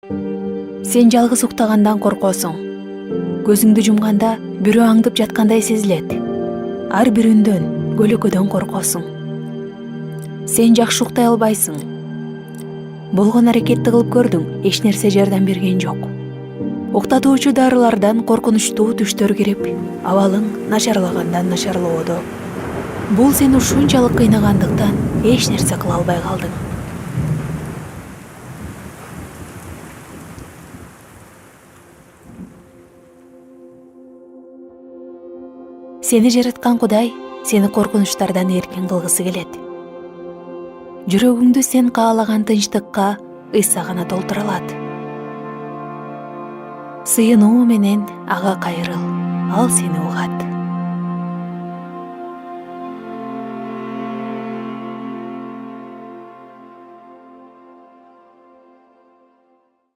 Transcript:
Сен жалгыз уктагандан коркосуң. Көзүңдү жумганда бирөө аңдып жаткандай сезилет. Ар бир үндөн, көлөкөдөн коркосуң. Сен жакшы уктай албайсың. Болгон аракетти кылып көрдүң, эч нерсе жардам берген жок. Уктатуучу дарылардан коркунучтуу түштөр кирип, абалың начарлагандан начарлоодо. Бул сени ушунчалык кыйнагандыктан эч нерсе кыла албай калдың. Сени жараткан Кудай сени коркунучтардан эркин кылгысы келет. Жүрөгүңдү сен каалаган тынчтыкка, Ыйса гана толтура алат. Сыйынуу менен ага кайрыл, ал сени угат.